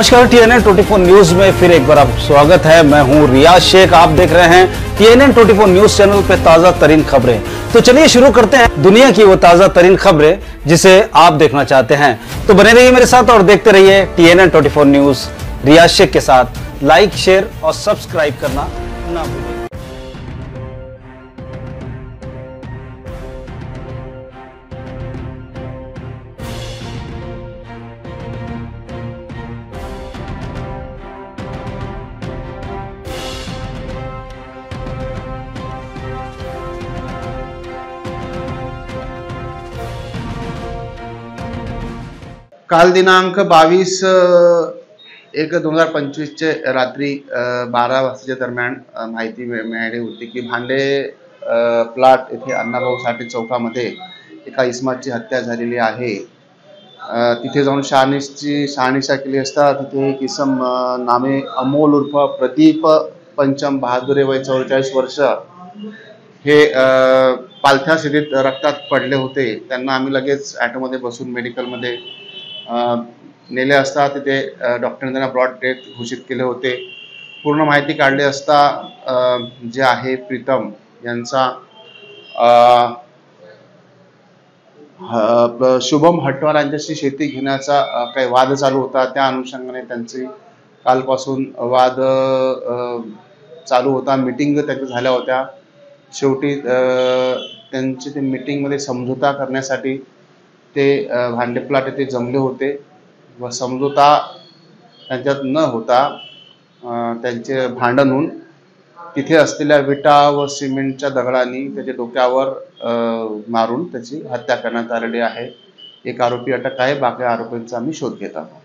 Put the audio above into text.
नमस्कार, TNN 24 news में फिर एक बार आपका स्वागत है। मैं हूं रियाज शेख। आप देख रहे हैं TNN 24 न्यूज चैनल पे ताजा तरीन खबरें। तो चलिए शुरू करते हैं दुनिया की वो ताजा तरीन खबरें जिसे आप देखना चाहते हैं। तो बने रहिए मेरे साथ और देखते रहिए TNN 24 न्यूज रियाज शेख के साथ। लाइक, शेयर और सब्सक्राइब करना ना भूलें। काल दिनांक 22/1/2025 चे रात्री 12 वाजताच्या दरम्यान माहिती मिळाली होती की भांडे प्लॉट येथे अण्णाभाऊ साठे चौकामध्ये एका इसमाची हत्या झालेली आहे। तिथे जाऊन शहानिशा केली असता तिथे एक इसम नामे अमोल उर्फ प्रदीप पंचम बहादुरे वय 44 वर्ष हे पालथ्या स्थितीत रक्तात पडले होते। त्यांना आम्ही लगेच ऑटोमध्ये बसून मेडिकलमध्ये नेले असता तिथे डॉक्टरने त्यांना ब्रॉड डेथ घोषित केले होते। पूर्ण माहिती काढली असता जे आहे प्रीतम यांचा शुभम हटवार यांच्याशी शेती घेण्याचा काही वाद चालू होता। त्या अनुषंगाने त्यांची कालपासून वाद चालू होता। मीटिंग त्यांच्या झाल्या होत्या। शेवटी त्यांची ते मीटिंगमध्ये समझोता करण्यासाठी ते भांडे प्लॉट येथे जमले होते व समझोता त्यांच्यात न होता त्यांचे भांडण होऊन तिथे असलेल्या विटा व सिमेंटच्या दगडांनी त्याच्या डोक्यावर मारून त्याची हत्या करण्यात आलेली आहे। एक आरोपी अटक आहे, बाकी आरोपींचा आम्ही शोध घेत आहोत।